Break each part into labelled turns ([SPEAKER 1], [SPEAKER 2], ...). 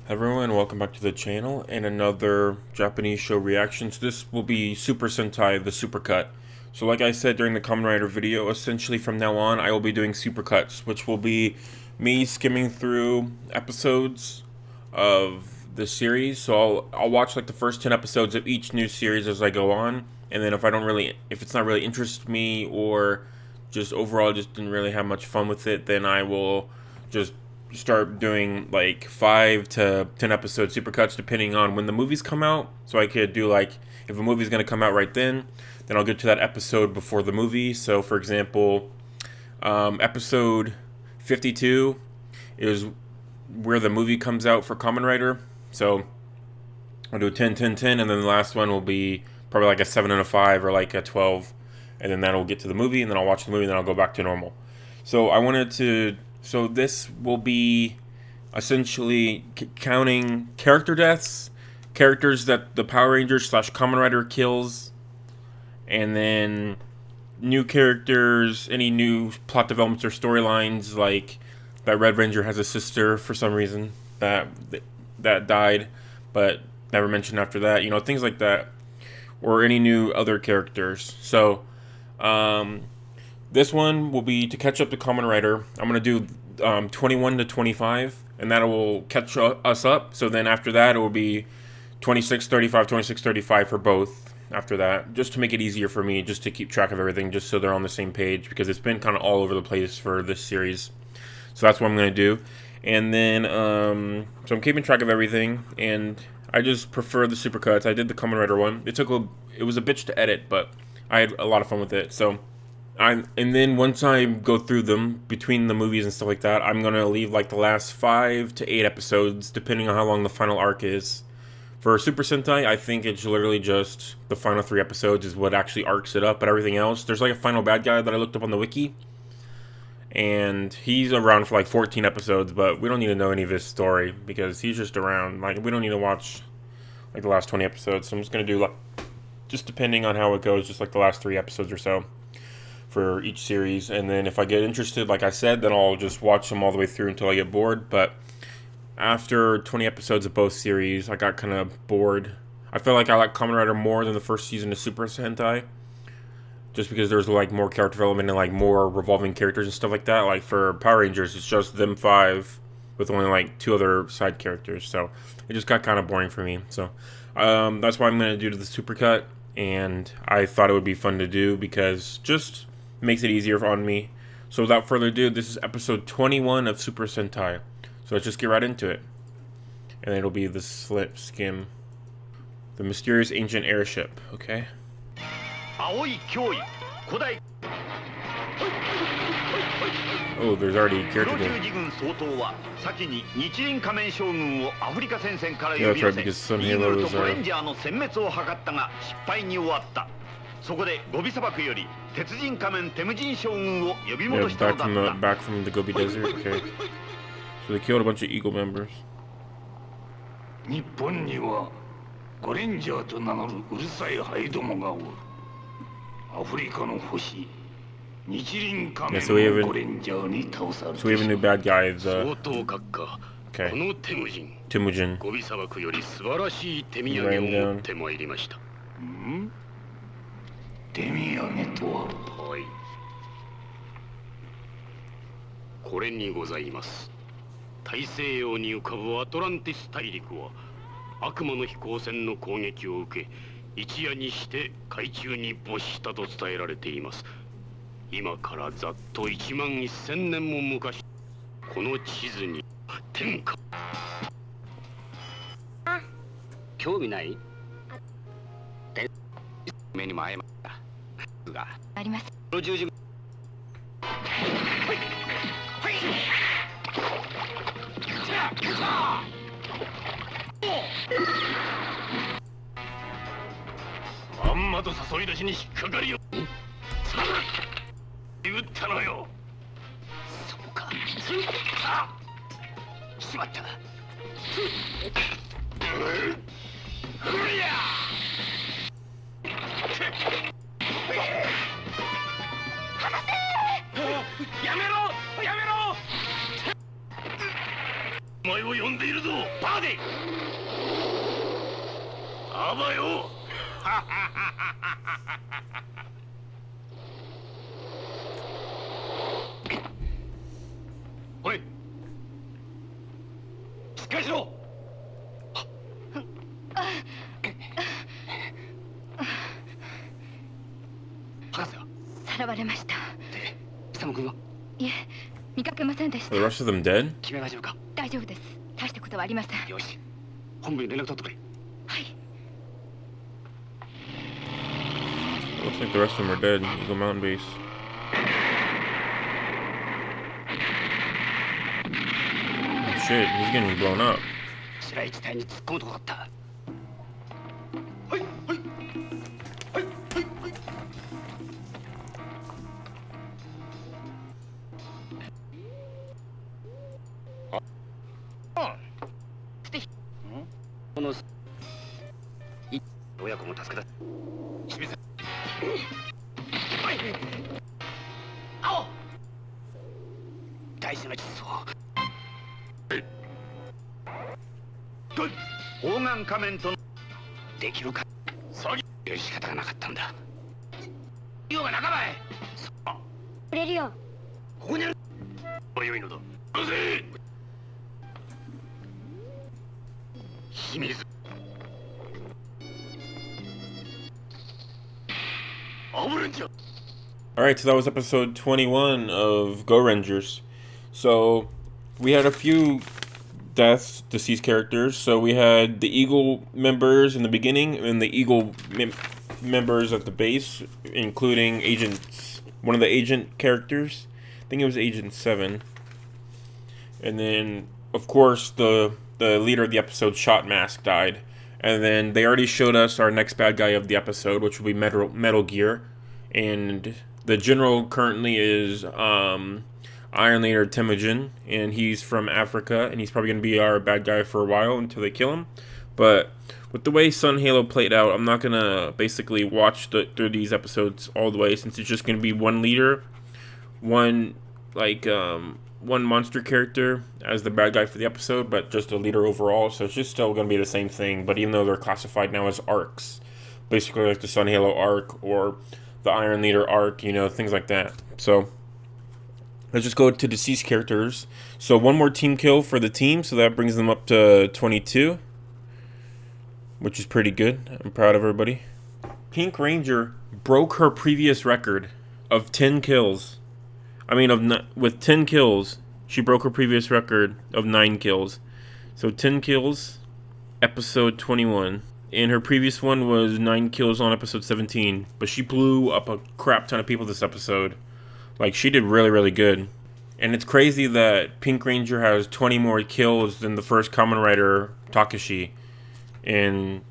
[SPEAKER 1] Everyone, welcome back to the channel and another Japanese show reactions. This will be Super Sentai, the supercut. So like I said during the Kamen Rider video, essentially from now on I will be doing supercuts, which will be me skimming through episodes of the series. So I'll watch like the first 10 episodes of each new series as I go on, and then if it's not really interest me, or just overall just didn't really have much fun with it, then I will just start doing like 5 to 10 episode supercuts depending on when the movies come out. So I could do like, if a movie's going to come out right then I'll get to that episode before the movie. So for example, episode 52 is where the movie comes out for Kamen Rider. So I'll do a 10, 10, 10, and then the last one will be probably like a 7 and a 5 or like a 12, and then that'll get to the movie, and then I'll watch the movie, and then I'll go back to normal. So this will be essentially counting character deaths, characters that the Power Rangers / Kamen Rider kills, and then new characters, any new plot developments or storylines, like that Red Ranger has a sister for some reason that died, but never mentioned after that. Things like that, or any new other characters. So this one will be to catch up to Kamen Rider. I'm going to do 21 to 25, and that will catch us up. So then after that, it will be 26, 35, 26, 35 for both after that, just to make it easier for me, just to keep track of everything, just so they're on the same page, because it's been kind of all over the place for this series. So that's what I'm going to do. And then, so I'm keeping track of everything, and I just prefer the supercuts. I did the Kamen Rider one. It was a bitch to edit, but I had a lot of fun with it. So and then once I go through them between the movies and stuff like that, I'm gonna leave like the last 5 to 8 episodes, depending on how long the final arc is. For Super Sentai, I think it's literally just the final 3 episodes is what actually arcs it up, but everything else, there's like a final bad guy that I looked up on the wiki, and he's around for like 14 episodes, but we don't need to know any of his story because he's just around. Like, we don't need to watch like the last 20 episodes. So I'm just gonna do like, just depending on how it goes, just like the last 3 episodes or so for each series. And then if I get interested, like I said, then I'll just watch them all the way through until I get bored. But after 20 episodes of both series, I got kind of bored. I feel like I like Kamen Rider more than the first season of Super Sentai, just because there's like more character development and like more revolving characters and stuff like that. Like for Power Rangers, it's just them 5 with only like 2 other side characters. So it just got kind of boring for me. So that's why I'm going to do the supercut, and I thought it would be fun to do because just makes it easier on me. So without further ado, this is episode 21 of Super Sentai. So let's just get right into it. And it'll be the skim. The mysterious ancient airship, okay? Oh, there's already a character there. Yeah, that's right, because some heroes are... Yeah, back from the Gobi Desert, okay. So they killed a bunch of Eagle members. Yeah, so we have a new bad guy, okay, Temujin. Write him down.
[SPEAKER 2] 手土産とは。はい。これにございます。大西洋に浮かぶアトランティス大陸は悪魔の飛行船の攻撃を受け、一夜にして海中に没したと伝えられています。今からざっと1万1000年も昔、この地図に天下。興味ない？目にも合いました。があります。宇宙人。まんまと誘い出しに引っかかるよ。打ったのよ。そうか。あ、しまった。やめろ！やめろ！お前を呼んでいるぞパーディあばよおいしっかりしろ博士は
[SPEAKER 3] さらわれました。
[SPEAKER 2] で貴様君はい
[SPEAKER 3] え、見かけませんでし
[SPEAKER 1] Are
[SPEAKER 3] た。
[SPEAKER 1] the rest of them dead?
[SPEAKER 2] 君は大丈夫か
[SPEAKER 3] 大丈夫です。大したことはありません。
[SPEAKER 2] よし本部に連絡取ってくれ
[SPEAKER 3] はい。
[SPEAKER 1] Looks like the rest of them are dead. Eagle Mountain Base. Oh shit, he's getting blown up.
[SPEAKER 2] 白い地帯に突っ込むとこだったはいはいはいはいはいこの親子も助けた清水はい青大事な実装方眼仮面とできるかそういう仕方がなかったんだ用が仲間へ
[SPEAKER 3] くれるよ。
[SPEAKER 2] ここにある良いのだなぜ清水あぶるんじゃ
[SPEAKER 1] Alright, so that was episode 21 of Gorangers. So, we had a few deaths, deceased characters. So, we had the Eagle members in the beginning, and the Eagle members at the base, including one of the agent characters. I think it was Agent 7. And then, of course, the leader of the episode, Shot Mask, died. And then they already showed us our next bad guy of the episode, which will be Metal Gear. And the general currently is Iron Leader Temujin, and he's from Africa, and he's probably going to be our bad guy for a while until they kill him. But with the way Sun Halo played out, I'm not going to basically watch through these episodes all the way, since it's just going to be one leader, one monster character as the bad guy for the episode, but just a leader overall, so it's just still going to be the same thing, but even though they're classified now as arcs, basically like the Sun Halo arc, or the Iron Leader arc, things like that. So, let's just go to deceased characters. So, one more team kill for the team, so that brings them up to 22, which is pretty good. I'm proud of everybody. Pink Ranger broke her previous record of 10 kills. With 10 kills, she broke her previous record of 9 kills. So 10 kills, episode 21. And her previous one was 9 kills on episode 17. But she blew up a crap ton of people this episode. Like, she did really, really good. And it's crazy that Pink Ranger has 20 more kills than the first Kamen Rider, Takashi. And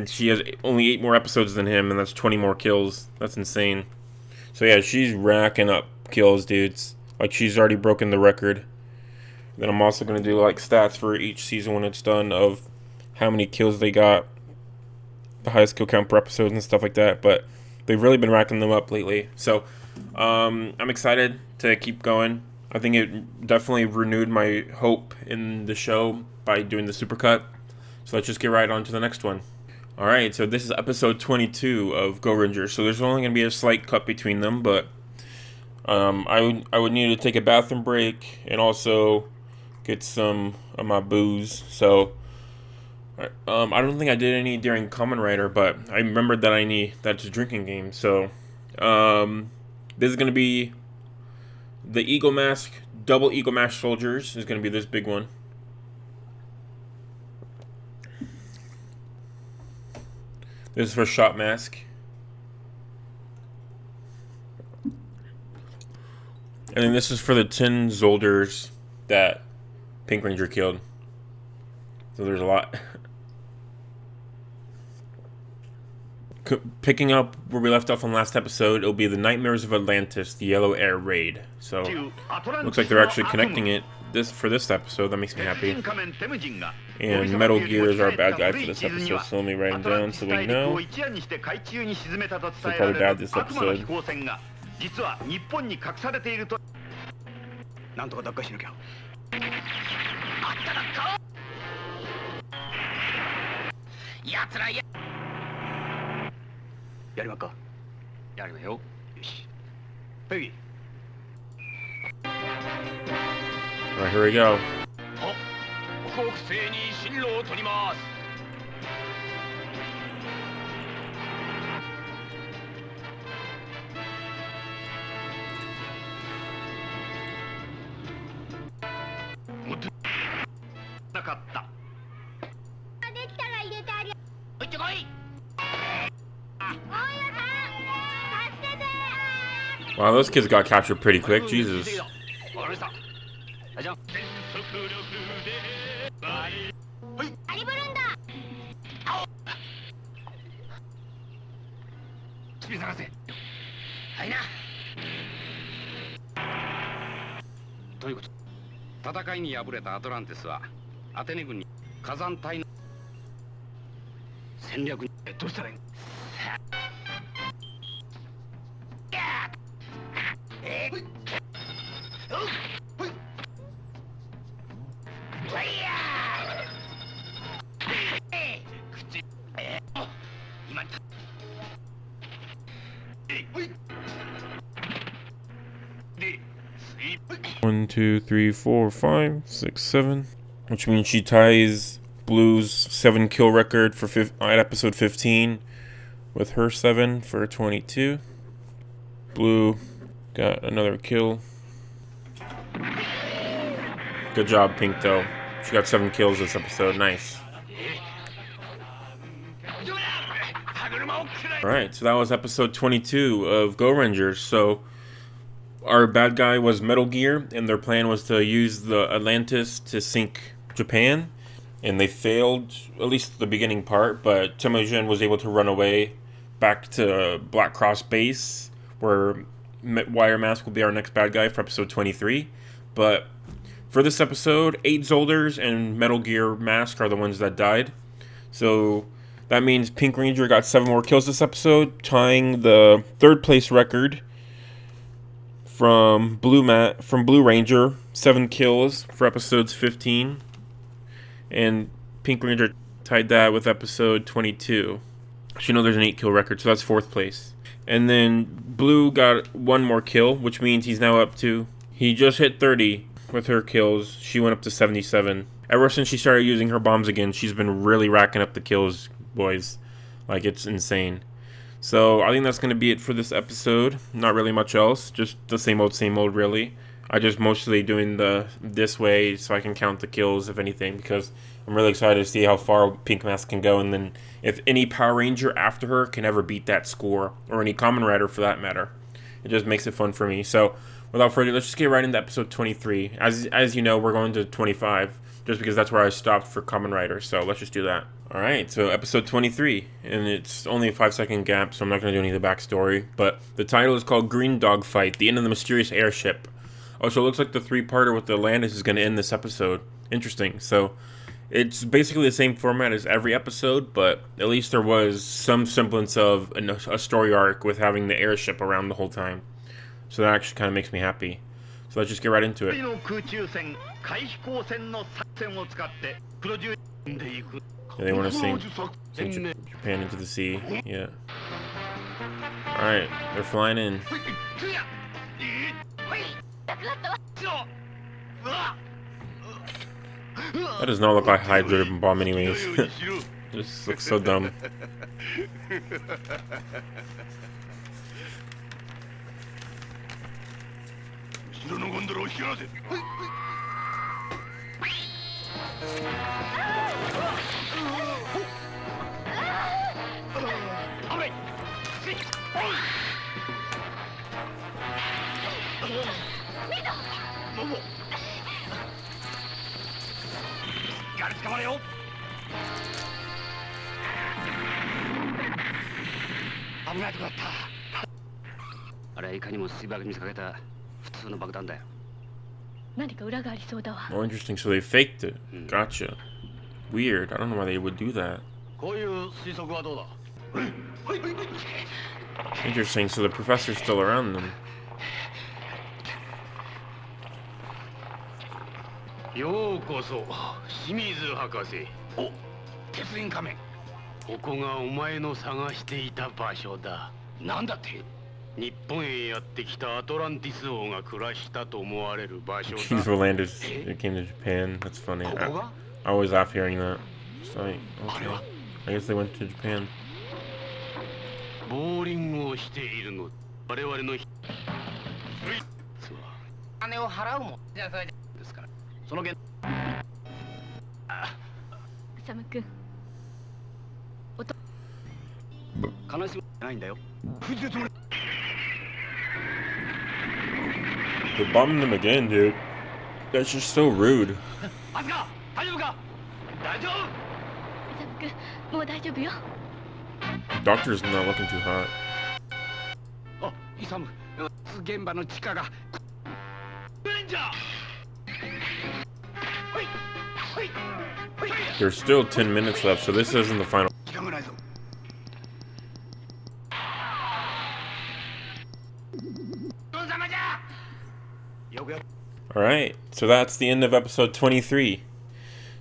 [SPEAKER 1] she has only 8 more episodes than him, and that's 20 more kills. That's insane. So yeah, she's racking up kills, dudes. Like, she's already broken the record. Then I'm also going to do like stats for each season when it's done of how many kills they got, the highest kill count per episode and stuff like that. But they've really been racking them up lately. So I'm excited to keep going. I think it definitely renewed my hope in the show by doing the supercut. So let's just get right on to the next one. Alright, so this is episode 22 of Gorangers. So there's only going to be a slight cut between them, but I would need to take a bathroom break and also get some of my booze. So I don't think I did any during Kamen Rider, but I remembered that that's a drinking game. So this is going to be the Eagle Mask, double Eagle Mask soldiers is going to be this big one. This is for Shot Mask. And then this is for the 10 Zolders that Pink Ranger killed. So there's a lot. Picking up where we left off on last episode, it'll be the Nightmares of Atlantis, the Yellow Air Raid. So looks like they're actually connecting it for this episode. That makes me happy. And Metal Gear is our bad guy for this episode, so let me write him down so we know. He'll probably die this episode.
[SPEAKER 2] 実は日本に隠されているとなんとか奪還しなきゃあっただかやつらややりまっかやりまよよしペギ
[SPEAKER 1] Alright, here we go.
[SPEAKER 2] 北北西に進路を取りますなかった
[SPEAKER 3] できたら入れてあげる。
[SPEAKER 2] おいってこい
[SPEAKER 1] Wow, those kids got captured pretty quick. Jesus.
[SPEAKER 2] わかりましたじゃあ全速力ではい
[SPEAKER 3] カリブルンだ。
[SPEAKER 2] スピー探せはいなということ戦いに敗れたアトランティスはアテネ軍に火山帯の戦略にどうしたらいいの
[SPEAKER 1] One, two, three, four, five, six, seven. Which means she ties Blue's 7 kill record for at episode 15 with her 7 for 22. Blue got another kill. Good job, Pink, though. She got 7 kills this episode. Nice. Alright, so that was episode 22 of Gorangers. So our bad guy was Metal Gear, and their plan was to use the Atlantis to sink Japan, and they failed, at least the beginning part, but Temujin was able to run away back to Black Cross base, where Wire Mask will be our next bad guy for episode 23. But for this episode, 8 Zolders and Metal Gear Mask are the ones that died. So that means Pink Ranger got 7 more kills this episode, tying the 3rd place record from Blue Ranger, 7 kills for episodes 15, and Pink Ranger tied that with episode 22. So you know there's an 8 kill record, so that's 4th place. And then Blue got 1 more kill, which means he's now up to, he just hit 30 with her kills. She went up to 77. Ever since she started using her bombs again, she's been really racking up the kills, boys. Like, it's insane. So I think that's going to be it for this episode. Not really much else. Just the same old, really. I just mostly doing this way so I can count the kills, if anything, because I'm really excited to see how far Pink Mask can go, and then if any Power Ranger after her can ever beat that score, or any Kamen Rider for that matter. It just makes it fun for me. So without further ado, let's just get right into episode 23. As you know, we're going to 25, just because that's where I stopped for Kamen Rider. So let's just do that. Alright, so episode 23, and it's only a 5-second gap, so I'm not going to do any of the backstory, but the title is called Green Dog Fight, the end of the mysterious airship. Oh, so it looks like the 3-parter with the Atlantis is going to end this episode. Interesting. So it's basically the same format as every episode, but at least there was some semblance of a story arc with having the airship around the whole time. So that actually kind of makes me happy. So let's just get right into it. Yeah, they want to sink Japan into the sea. Yeah. Alright, they're flying in. That does not look like a hydrogen bomb anyways. Just looks so dumb. Oh, interesting. So they faked it. Gotcha. Weird. I don't know why they would do that. Interesting. So the professor's still around them.
[SPEAKER 2] ようこそ清水博士お鉄輪仮面ここがお前の探していた場所だ。なんだって？日本へやってきたアトランティス王が暮らしたと思われる場所だ。
[SPEAKER 1] King Rolandus came to Japan. That's funny. I always laugh hearing that. It's like, okay. I guess they went to Japan.
[SPEAKER 2] ボーリングをしているの。我々の金を払うもんじゃですから。その件。
[SPEAKER 3] サム君。
[SPEAKER 2] 悲しみないんだよ。
[SPEAKER 1] They're bombing them again, dude. That's just so rude.
[SPEAKER 2] アスカ、大丈夫か？大丈夫？
[SPEAKER 3] サム君、もう大丈夫よ。
[SPEAKER 1] Doctor's not looking too hot.
[SPEAKER 2] あ、イサム、現場の地下が。レンジャー。
[SPEAKER 1] There's still 10 minutes left, so this isn't the final. Alright, so that's the end of episode 23.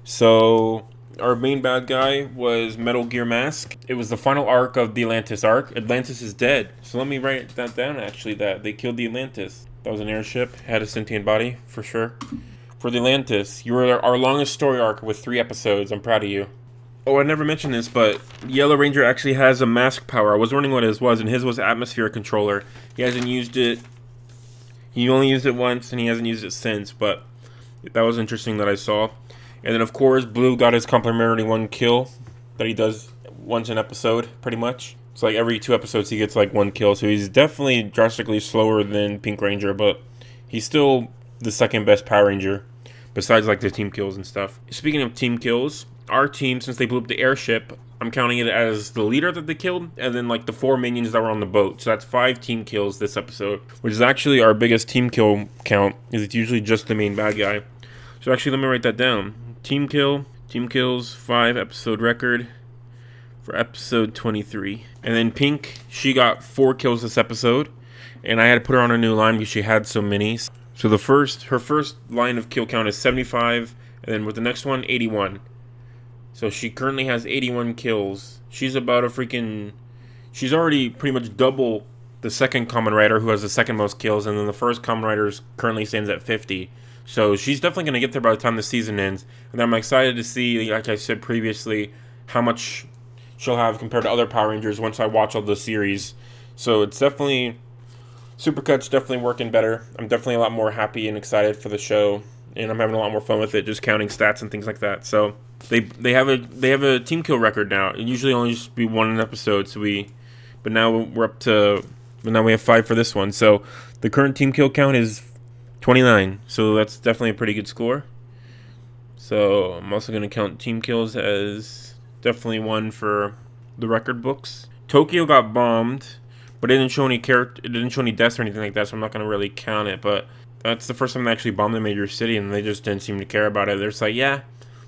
[SPEAKER 1] So, our main bad guy was Metal Gear Mask. It was the final arc of the Atlantis arc. Atlantis is dead. So let me write that down, actually, that they killed the Atlantis. That was an airship, had a sentient body, for sure. For the Atlantis, you were our longest story arc with 3 episodes. I'm proud of you. Oh, I never mentioned this, but Yellow Ranger actually has a mask power. I was wondering what his was, and his was Atmosphere Controller. He hasn't used it. He only used it once, and he hasn't used it since, but that was interesting that I saw. And then, of course, Blue got his complimentary 1 kill that he does once an episode, pretty much. It's like every 2 episodes he gets like 1 kill, so he's definitely drastically slower than Pink Ranger, but he's still the second best Power Ranger, besides like the team kills and stuff. Speaking of team kills, our team, since they blew up the airship, I'm counting it as the leader that they killed, and then like the 4 minions that were on the boat. So that's 5 team kills this episode, which is actually our biggest team kill count, is it's usually just the main bad guy. So actually, let me write that down. Team kills, 5 episode record for episode 23. And then Pink, she got 4 kills this episode, and I had to put her on a new line because she had so many. So her first line of kill count is 75, and then with the next one, 81. So she currently has 81 kills. She's about a freaking... She's already pretty much double the second Kamen Rider, who has the second most kills, and then the first Kamen Rider currently stands at 50. So she's definitely going to get there by the time the season ends. And I'm excited to see, like I said previously, how much she'll have compared to other Power Rangers once I watch all the series. So it's definitely... Supercut's definitely working better. I'm definitely a lot more happy and excited for the show, and I'm having a lot more fun with it, just counting stats and things like that. So they have a team kill record now. It usually only used to be 1 an episode, but now we're up to, but now we have 5 for this one. So the current team kill count is 29. So that's definitely a pretty good score. So I'm also going to count team kills as definitely 1 for the record books. Tokyo got bombed, but it didn't show any deaths or anything like that, so I'm not going to really count it. But that's the first time they actually bombed a major city, and they just didn't seem to care about it. They're just like, yeah,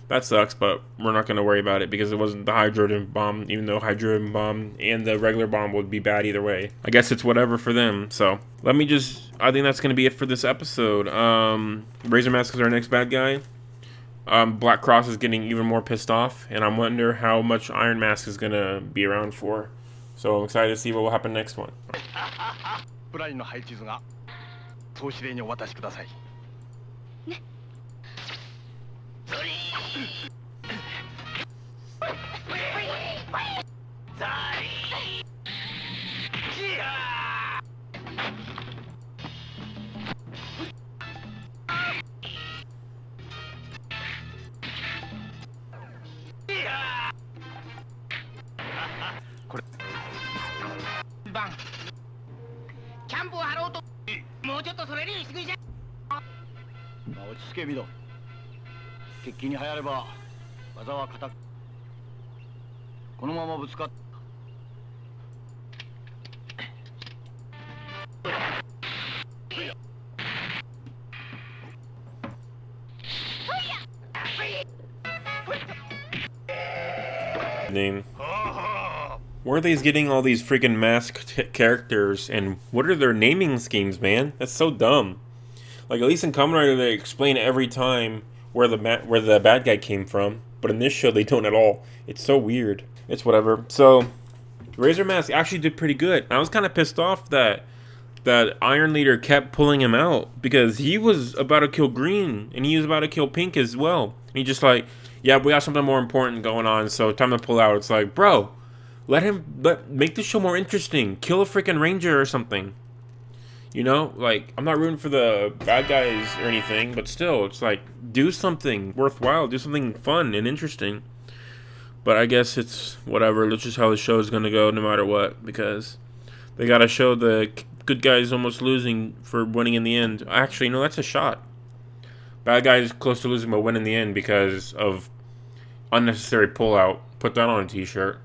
[SPEAKER 1] that sucks, but we're not going to worry about it because it wasn't the hydrogen bomb, even though hydrogen bomb and the regular bomb would be bad either way. I guess it's whatever for them. So I think that's going to be it for this episode. Razor Mask is our next bad guy. Black Cross is getting even more pissed off, and I wonder how much Iron Mask is going to be around for. So I'm excited to see what will happen next one. Name. Where are they getting all these freaking masked characters, and what are their naming schemes, man? That's so dumb. Like, at least in Kamen Rider they explain every time where the bad guy came from, but in this show they don't at all. It's so weird. It's whatever. So, Razor Mask actually did pretty good. I was kind of pissed off that Iron Leader kept pulling him out because he was about to kill Green and he was about to kill Pink as well. And he just like, yeah, we got something more important going on, so time to pull out. It's like, bro, make the show more interesting. Kill a freaking Ranger or something. You know, like, I'm not rooting for the bad guys or anything, but still, it's like, do something worthwhile, do something fun and interesting. But I guess it's whatever. That's just how the show is gonna go, no matter what, because they gotta show the good guys almost losing for winning in the end. Actually, no, that's a shot. Bad guys close to losing but win in the end because of unnecessary pullout. Put that on a t-shirt.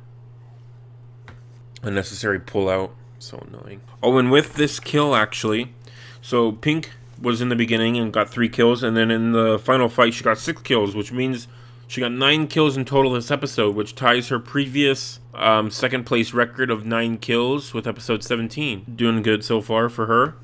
[SPEAKER 1] Unnecessary pullout. So annoying. Oh, and with this kill, actually, so Pink was in the beginning and got 3 kills, and then in the final fight she got 6 kills, which means she got 9 kills in total this episode, which ties her previous second place record of 9 kills with episode 17. Doing good so far for her.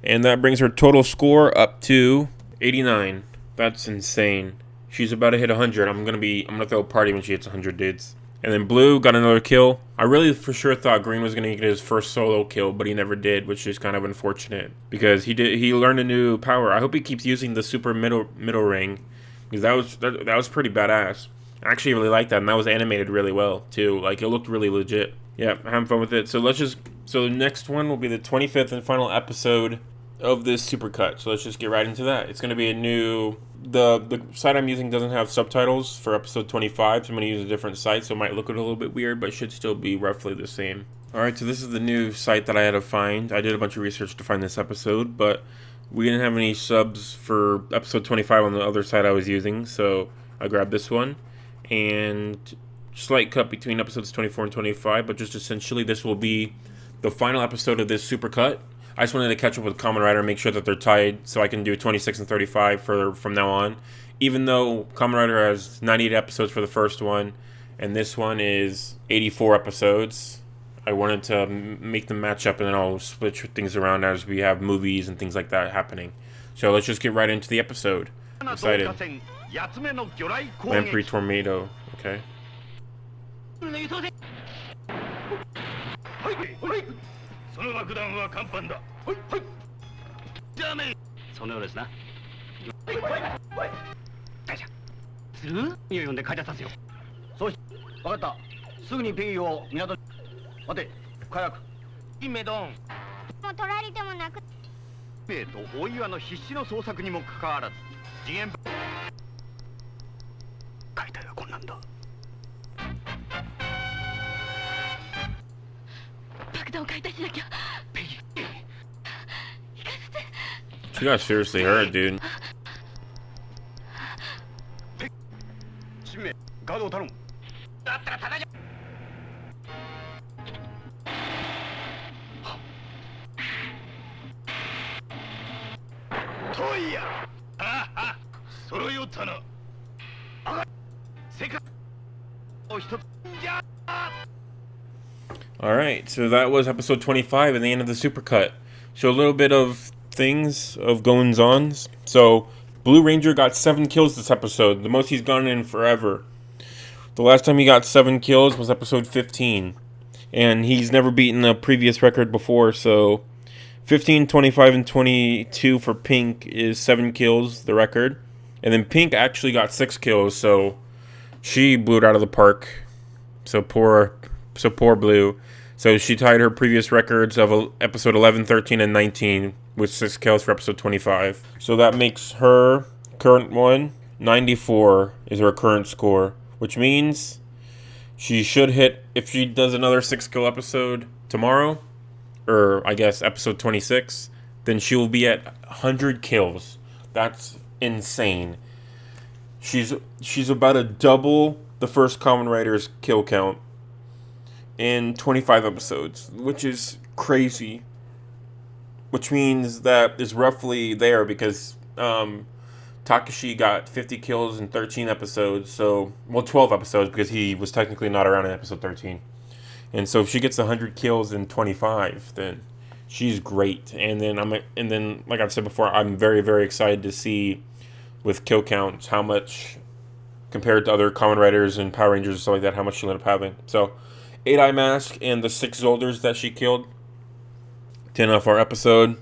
[SPEAKER 1] And that brings her total score up to 89. That's insane. She's about to hit 100. I'm gonna throw a party when she hits 100 dudes. And then Blue got another kill. I really for sure thought Green was gonna get his first solo kill, but he never did, which is kind of unfortunate because he learned a new power. I hope he keeps using the super middle ring. Because that was pretty badass. I actually really liked that, and that was animated really well too. Like, it looked really legit. Yeah, having fun with it. So the next one will be the 25th and final episode of this supercut. So let's just get right into that. It's gonna be a new. The site I'm using doesn't have subtitles for episode 25, so I'm gonna use a different site, so it might look a little bit weird, but it should still be roughly the same. All right, so this is the new site that I had to find. I did a bunch of research to find this episode, but we didn't have any subs for episode 25 on the other side I was using, so I grabbed this one. And slight cut between episodes 24 and 25, but just essentially this will be the final episode of this supercut. I just wanted to catch up with Kamen Rider and make sure that they're tied so I can do 26 and 35 from now on. Even though Kamen Rider has 98 episodes for the first one, and this one is 84 episodes, I wanted to make them match up, and then I'll switch things around as we have movies and things like that happening. So let's just get right into the episode. I'm excited. Lamprey Tornado. Okay.
[SPEAKER 2] その爆弾は甲板だ。はいはい。じゃあね。そのようですな。はいはいはい。大丈夫。する？いや呼んで帰らさせよ。そうし。わかった。すぐにペギーを港に。待て。火薬。イメドン。もう取られてもなく。ペイと大岩の必死の捜索にもかかわらず、次元。解体は困難だ。
[SPEAKER 1] She got seriously hurt, dude. Alright, so that was episode 25 and the end of the supercut. So a little bit of things of goings-ons. So Blue Ranger got 7 kills this episode, the most he's gone in forever. The last time he got 7 kills was episode 15. And he's never beaten a previous record before, so 15, 25, and 22 for Pink is 7 kills, the record. And then Pink actually got 6 kills, so she blew it out of the park. So poor Blue. So she tied her previous records of episode 11, 13, and 19 with 6 kills for episode 25. So that makes her current one 94 is her current score, which means she should hit, if she does another 6 kill episode tomorrow, or I guess episode 26, then she will be at 100 kills. That's insane. She's about to double the first Kamen Rider's kill count in 25 episodes, which is crazy. Which means that is roughly there because Takashi got 50 kills in 13 episodes, so, well, 12 episodes because he was technically not around in episode 13. And so if she gets 100 kills in 25, then she's great. And then like I've said before, I'm very, very excited to see with kill counts how much compared to other Kamen Riders and Power Rangers and stuff like that, how much she'll end up having. So, 8-Eye Mask and the 6 Zolders that she killed. 10 off our episode.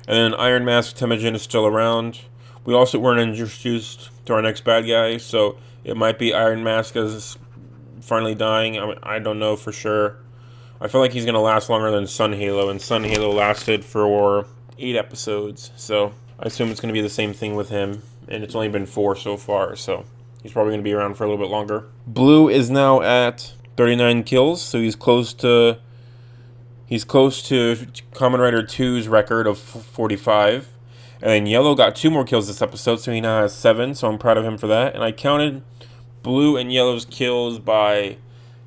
[SPEAKER 1] And then Iron Mask Temujin is still around. We also weren't introduced to our next bad guy, so it might be Iron Mask is finally dying. I don't know for sure. I feel like he's going to last longer than Sun Halo, and Sun Halo lasted for 8 episodes. So I assume it's going to be the same thing with him, and it's only been 4 so far, so he's probably going to be around for a little bit longer. Blue is now at 39 kills, so he's close to Kamen Rider 2's record of 45. And then Yellow got 2 more kills this episode, so he now has 7, so I'm proud of him for that. And I counted Blue and Yellow's kills by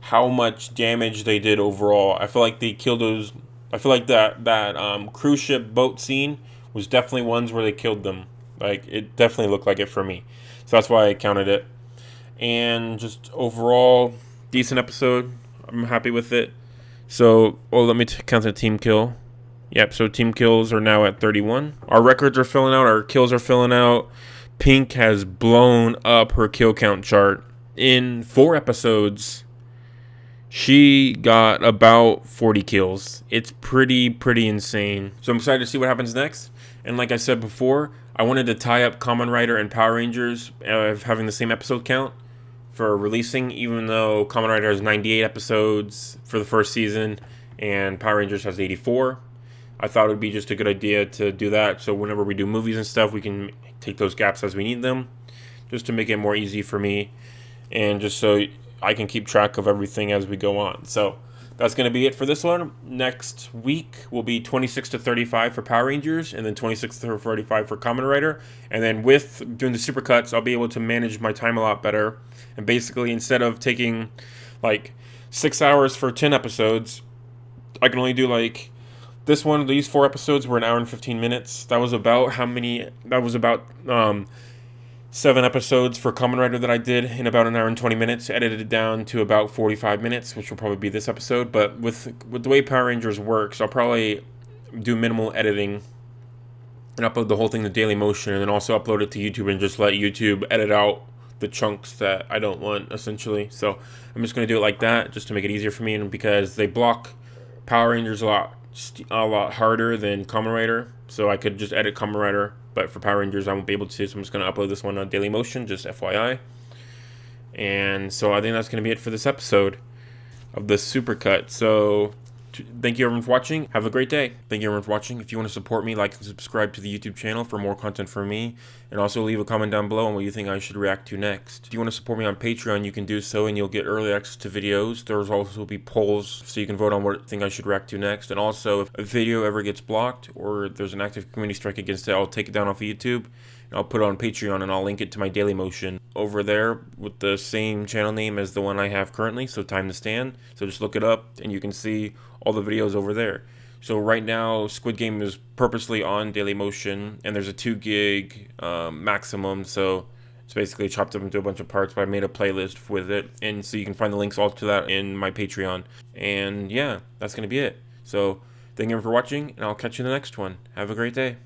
[SPEAKER 1] how much damage they did overall. I feel like they killed those. I feel like that cruise ship boat scene was definitely ones where they killed them. Like, it definitely looked like it for me. So that's why I counted it. And just overall, decent episode. I'm happy with it. So, let me count the team kill. Yep, so team kills are now at 31. Our records are filling out. Our kills are filling out. Pink has blown up her kill count chart. In 4 episodes, she got about 40 kills. It's pretty insane. So I'm excited to see what happens next. And like I said before, I wanted to tie up Kamen Rider and Power Rangers having the same episode count for releasing, even though Kamen Rider has 98 episodes for the first season and Power Rangers has 84. I thought it would be just a good idea to do that, so whenever we do movies and stuff, we can take those gaps as we need them, just to make it more easy for me, and just so I can keep track of everything as we go on. So that's going to be it for this one. Next week will be 26 to 35 for Power Rangers, and then 26 to 35 for Kamen Rider. And then with doing the supercuts, I'll be able to manage my time a lot better. And basically, instead of taking like 6 hours for 10 episodes, I can only do like this one. These 4 episodes were 1 hour and 15 minutes. That was about 7 episodes for Kamen Rider that I did in about 1 hour and 20 minutes, edited it down to about 45 minutes, which will probably be this episode. But with the way Power Rangers works, I'll probably do minimal editing and upload the whole thing to Dailymotion, and then also upload it to YouTube and just let YouTube edit out the chunks that I don't want, essentially. So I'm just going to do it like that, just to make it easier for me, and because they block Power Rangers a lot harder than Kamen Rider, so I could just edit Kamen Rider, but for Power Rangers I won't be able to, so I'm just going to upload this one on Dailymotion, just FYI. And so I think that's going to be it for this episode of the Supercut. So thank you everyone for watching. Have a great day. Thank you everyone for watching. If you want to support me, like and subscribe to the YouTube channel for more content from me, and also leave a comment down below on what you think I should react to next. If you want to support me on Patreon, you can do so, and you'll get early access to videos. There's also be polls, so you can vote on what thing I should react to next. And also, if a video ever gets blocked or there's an active community strike against it, I'll take it down off of YouTube, and I'll put it on Patreon, and I'll link it to my Dailymotion over there with the same channel name as the one I have currently, so Time to Stand. So just look it up, and you can see all the videos over there. So right now, Squid Game is purposely on Dailymotion, and there's a 2 gig maximum, so it's basically chopped up into a bunch of parts, but I made a playlist with it, and so you can find the links all to that in my Patreon. And yeah, that's going to be it. So thank you for watching, and I'll catch you in the next one. Have a great day.